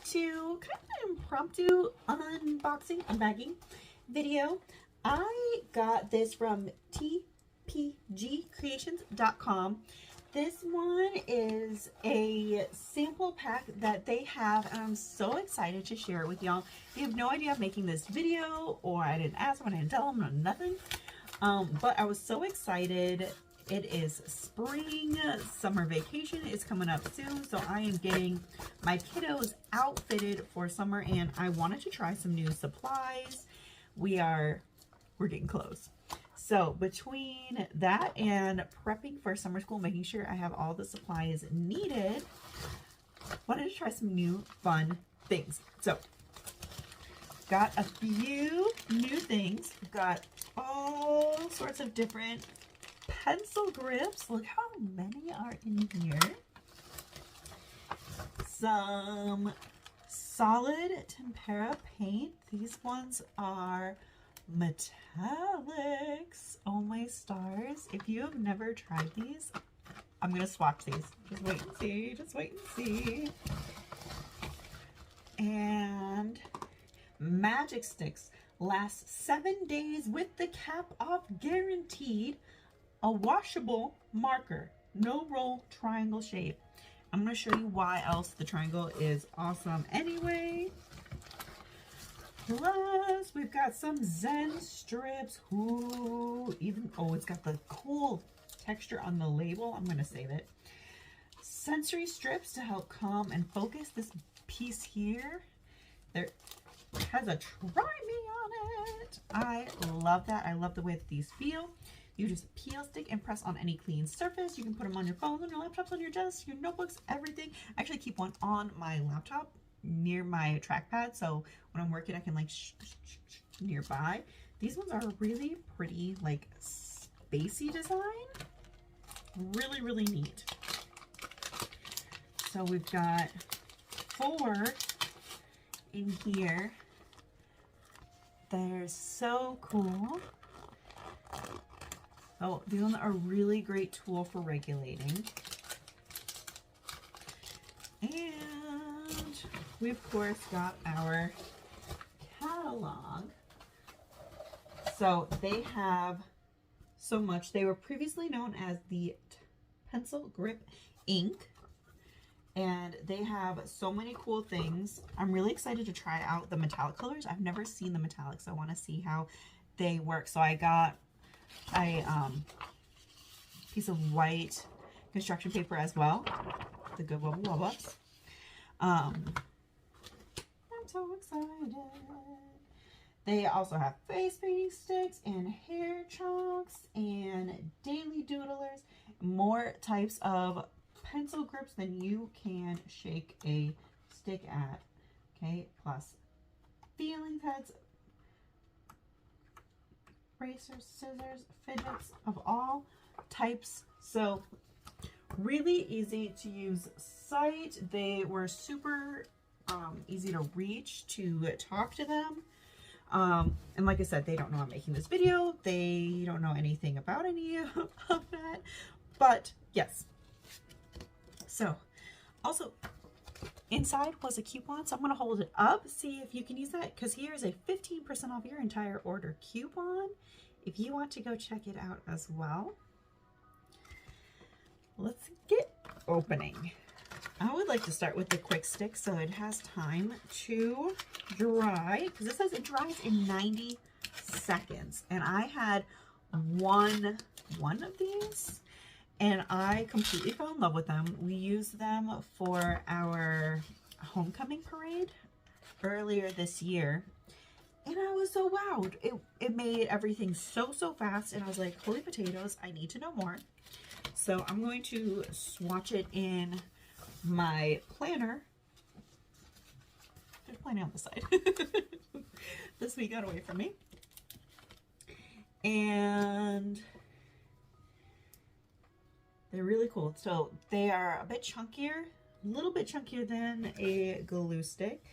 to kind of an impromptu unboxing, unbagging video. I got this from tpgcreations.com. This one is a sample pack that they have, and I'm so excited to share it with y'all. They have no idea I'm making this video, or I didn't ask them, I didn't tell them, or nothing. But I was so excited. It is spring, summer vacation is coming up soon, so I am getting my kiddos outfitted for summer, and I wanted to try some new supplies. We're getting close. So between that and prepping for summer school, making sure I have all the supplies needed, wanted to try some new fun things. So got a few new things. We've got all sorts of different pencil grips. Look how many are in here. Some solid tempera paint. These ones are metallics. Oh my stars. If you have never tried these, I'm gonna swatch these. Just wait and see. Just wait and see. And Magic Stix lasts 7 days with the cap off guaranteed. A washable marker, no roll, triangle shape. I'm going to show you why else the triangle is awesome anyway. Plus, we've got some Zen strips. Ooh, it's got the cool texture on the label. I'm going to save it. Sensory strips to help calm and focus. This piece here, there has a try me on it. I love that. I love the way that these feel. You just peel, stick, and press on any clean surface. You can put them on your phones, on your laptops, on your desks, your notebooks, everything. I actually keep one on my laptop near my trackpad, so when I'm working, I can like nearby. These ones are really pretty, like spacey design. Really, really neat. So we've got 4 in here. They're so cool. Oh, these ones are a really great tool for regulating. And we, of course, got our catalog. So they have so much. They were previously known as the Pencil Grip Ink. And they have so many cool things. I'm really excited to try out the metallic colors. I've never seen the metallics. So I want to see how they work. So I got a piece of white construction paper as well, the good Wubba Wubbas. I'm so excited. They also have face painting sticks and hair chalks and daily doodlers, more types of pencil grips than you can shake a stick at. Okay, plus feeling pads, erasers, scissors, fidgets of all types. So really easy to use site. They were super easy to reach, to talk to them. And like I said, they don't know I'm making this video. They don't know anything about any of that. But yes. So also inside was a coupon, so I'm going to hold it up, see if you can use that, because here is a 15% off your entire order coupon if you want to go check it out as well. Let's get opening. I would like to start with the quick stick so it has time to dry, because it says it dries in 90 seconds, and I had one of these and I completely fell in love with them. We used them for our homecoming parade earlier this year, and I was so wowed. It made everything so fast, and I was like, holy potatoes, I need to know more. So I'm going to swatch it in my planner. There's a planner on the side. This week got away from me. And they're really cool. So they are a bit chunkier, a little bit chunkier than a glue stick.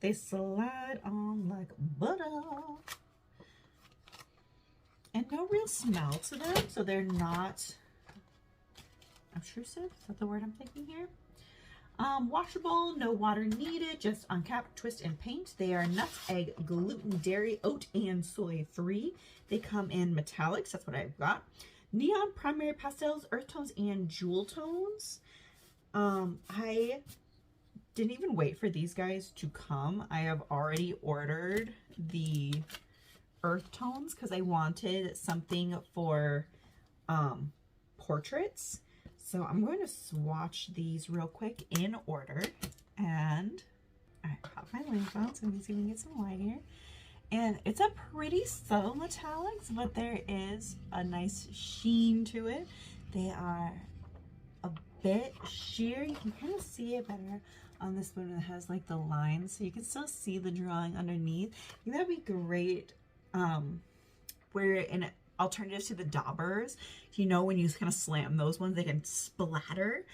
They slide on like butter. And no real smell to them, so they're not obtrusive. Is that the word I'm thinking here? Washable, no water needed, just uncap, twist, and paint. They are nuts, egg, gluten, dairy, oat, and soy free. They come in metallics, that's what I've got. Neon, primary pastels, earth tones, and jewel tones. I didn't even wait for these guys to come. I have already ordered the earth tones because I wanted something for portraits. So I'm going to swatch these real quick in order, and I pop my lamp on so we can see if we can get some light here. And it's a pretty subtle metallics, but there is a nice sheen to it. They are a bit sheer. You can kind of see it better on this one that has like the lines, so you can still see the drawing underneath. I think that'd be great where in alternative to the daubers, you know, when you kind of slam those ones, they can splatter.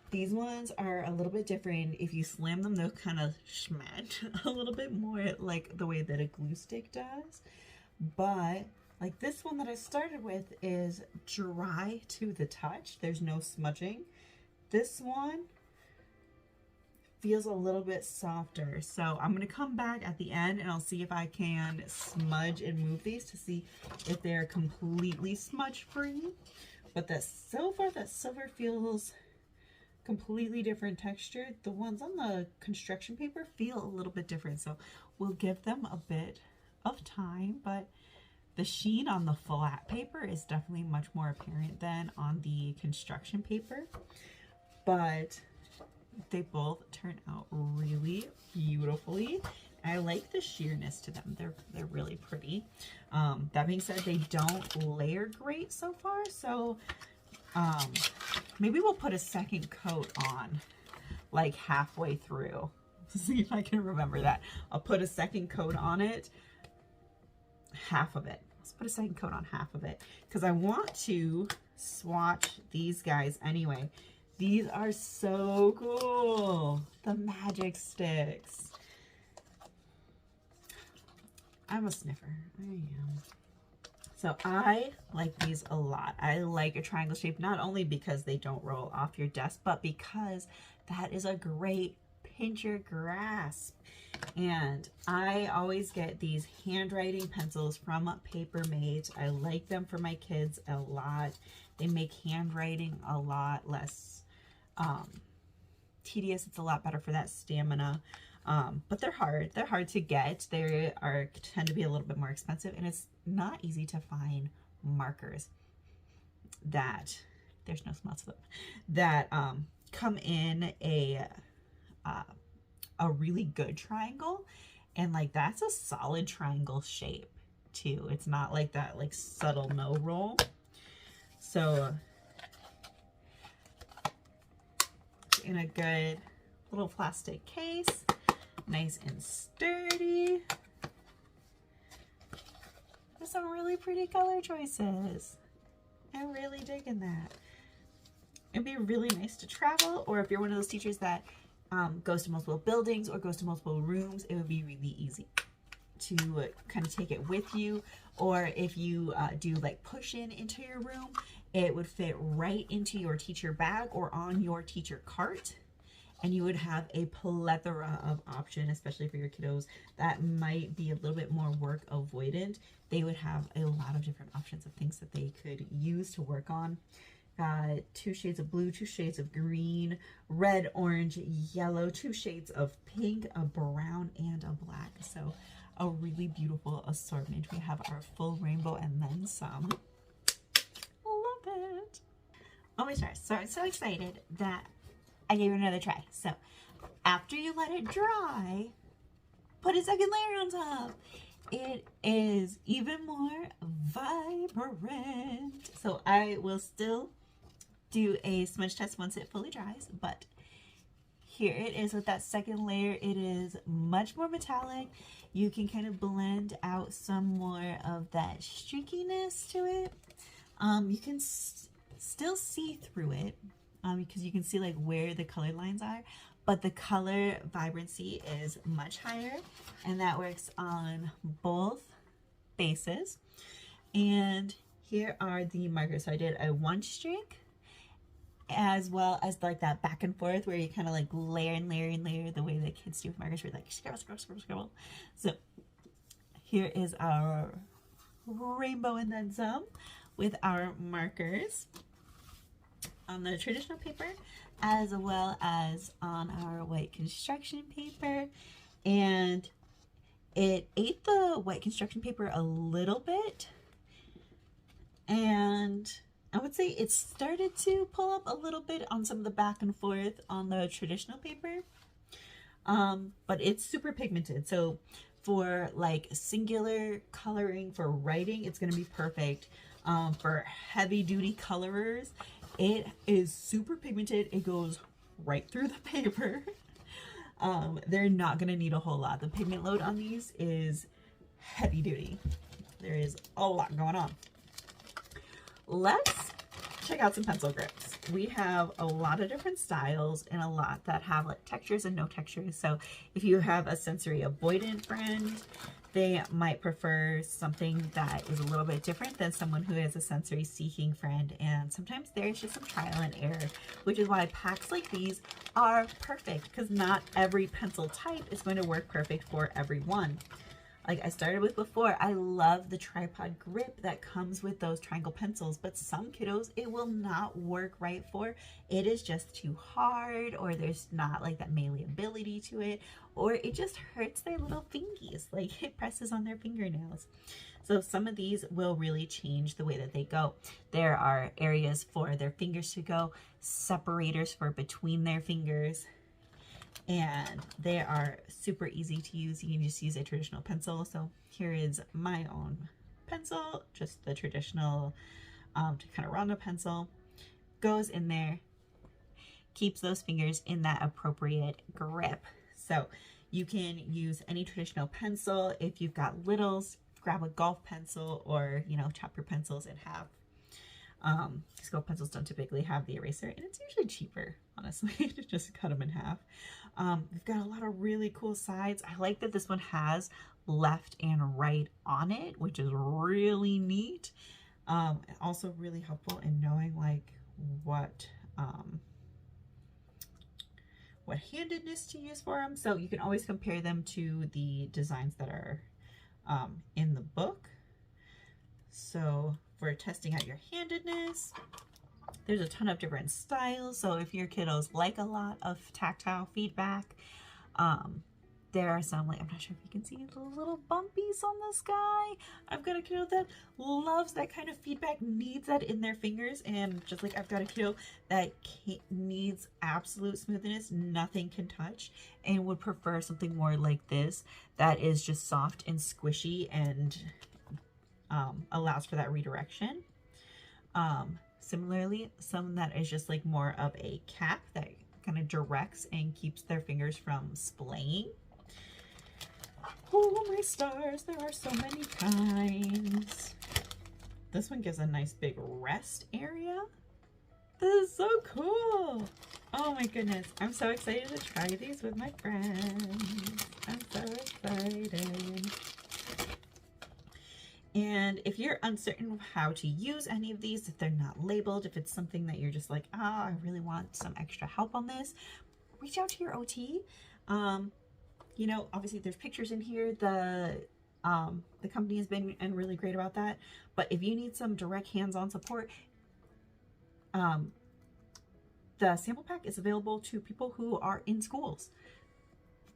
These ones are a little bit different. If you slam them, they'll kind of schmat a little bit more like the way that a glue stick does. But like this one that I started with is dry to the touch. There's no smudging. This one feels a little bit softer. So I'm going to come back at the end and I'll see if I can smudge and move these to see if they're completely smudge free. But that silver feels completely different texture. The ones on the construction paper feel a little bit different. So we'll give them a bit of time, but the sheen on the flat paper is definitely much more apparent than on the construction paper. But they both turn out really beautifully. I like the sheerness to them. They're really pretty. That being said, they don't layer great so far. So maybe we'll put a second coat on like halfway through. See if I can remember that. I'll put a second coat on it, half of it. Let's put a second coat on half of it because I want to swatch these guys anyway. These are so cool. The magic sticks. I'm a sniffer. I am. So I like these a lot. I like a triangle shape, not only because they don't roll off your desk, but because that is a great pincher grasp. And I always get these handwriting pencils from Paper Mate. I like them for my kids a lot. They make handwriting a lot less tedious. It's a lot better for that stamina. But they're hard. They're hard to get. They tend to be a little bit more expensive, and it's not easy to find markers that there's no smell to them that come in a really good triangle, and like that's a solid triangle shape too. It's not like that like subtle no roll. So in a good little plastic case, nice and sturdy. There's some really pretty color choices. I'm really digging that. It'd be really nice to travel, or if you're one of those teachers that goes to multiple buildings or goes to multiple rooms, it would be really easy to kind of take it with you. Or if you do like push in into your room, it would fit right into your teacher bag or on your teacher cart, and you would have a plethora of options, especially for your kiddos that might be a little bit more work avoidant. They would have a lot of different options of things that they could use to work on. Got 2 shades of blue, 2 shades of green, red, orange, yellow, 2 shades of pink, a brown, and a black. So a really beautiful assortment. We have our full rainbow and then some. Love it. Oh my gosh, so I'm so excited that I gave it another try. So after you let it dry, put a second layer on top. It is even more vibrant. So I will still do a smudge test once it fully dries, but here it is with that second layer. It is much more metallic. You can kind of blend out some more of that streakiness to it. You can still see through it because you can see like where the color lines are, but the color vibrancy is much higher, and that works on both bases. And here are the markers. So I did a 1 streak, as well as like that back and forth where you kind of like layer and layer and layer the way that kids do with markers, where like scribble, scribble, scribble, scribble. So here is our rainbow and then some with our markers on the traditional paper, as well as on our white construction paper. And it ate the white construction paper a little bit, and I would say it started to pull up a little bit on some of the back and forth on the traditional paper, but it's super pigmented. So for like singular coloring for writing, it's going to be perfect. For heavy duty colorers, it is super pigmented. It goes right through the paper. They're not going to need a whole lot. The pigment load on these is heavy duty. There is a lot going on. Let's check out some pencil grips. We have a lot of different styles and a lot that have like textures and no textures. So if you have a sensory avoidant friend, they might prefer something that is a little bit different than someone who is a sensory seeking friend. And sometimes there's just some trial and error, which is why packs like these are perfect, because not every pencil type is going to work perfect for everyone. Like I started with before, I love the tripod grip that comes with those triangle pencils, but some kiddos it will not work right for. It is just too hard, or there's not like that malleability to it, or it just hurts their little fingies, like it presses on their fingernails. So some of these will really change the way that they go. There are areas for their fingers to go, separators for between their fingers, and they are super easy to use. You can just use a traditional pencil. So here is my own pencil, just the traditional to kind of round a pencil. Goes in there, keeps those fingers in that appropriate grip. So you can use any traditional pencil. If you've got littles, grab a golf pencil, or chop your pencils in half. Golf pencils don't typically have the eraser, and it's usually cheaper, honestly, to just cut them in half. We've got a lot of really cool sides. I like that this one has left and right on it, which is really neat. Also really helpful in knowing like what handedness to use for them. So you can always compare them to the designs that are in the book. So for testing out your handedness, there's a ton of different styles. So if your kiddos like a lot of tactile feedback, there are some, like, I'm not sure if you can see the little bumpies on this guy. I've got a kiddo that loves that kind of feedback, needs that in their fingers, and just like I've got a kiddo that needs absolute smoothness, nothing can touch, and would prefer something more like this that is just soft and squishy and allows for that redirection. Similarly, some that is just like more of a cap that kind of directs and keeps their fingers from splaying. Oh my stars, there are so many kinds. This one gives a nice big rest area. This is so cool. Oh my goodness, I'm so excited to try these with my friends. I'm so excited. And if you're uncertain of how to use any of these, if they're not labeled, if it's something that you're just like, I really want some extra help on this, reach out to your OT. Obviously there's pictures in here. The company has been really great about that. But if you need some direct hands-on support, the sample pack is available to people who are in schools.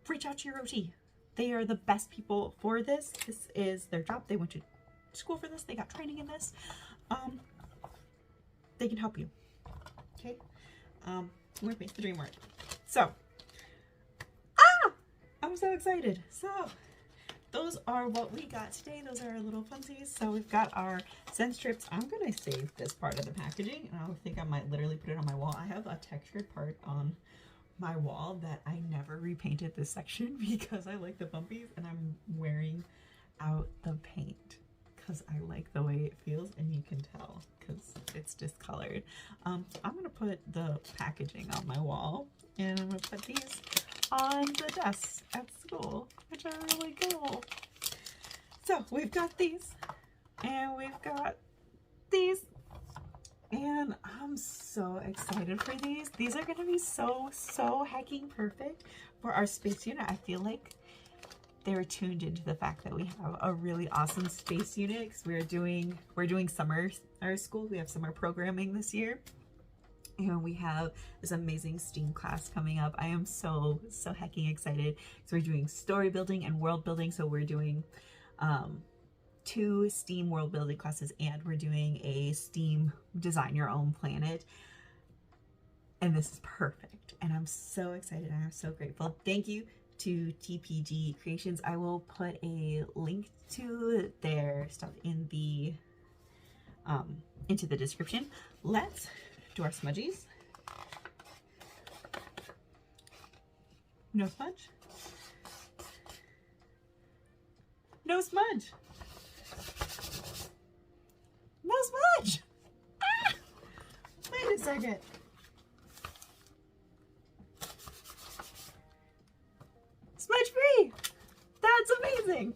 Reach out to your OT. They are the best people for this. This is their job. They went to school for this. They got training in this. They can help you. Okay. Work makes the dream work. So, I'm so excited. So, those are what we got today. Those are our little funsies. So we've got our scent strips. I'm gonna save this part of the packaging, and I think I might literally put it on my wall. I have a textured part on my wall that I never repainted this section because I like the bumpies, and I'm wearing out the paint because I like the way it feels, and you can tell because it's discolored. I'm gonna put the packaging on my wall, and I'm gonna put these on the desks at school, which are really cool. So we've got these, and we've got these, And I'm so excited for these. These are going to be so hecking perfect for our space unit. I feel like they're tuned into the fact that we have a really awesome space unit because we're doing summer school. We have summer programming this year. And we have this amazing STEAM class coming up. I am so hecking excited. So we're doing story building and world building. So we're doing 2 STEAM world building classes, and we're doing a STEAM design your own planet. And this is perfect. And I'm so excited. I'm so grateful. Thank you to TPG Creations. I will put a link to their stuff in the into the description. Let's do our smudgies. No smudge? No smudge. No smudge. Ah! Wait a second. Smudge free. That's amazing.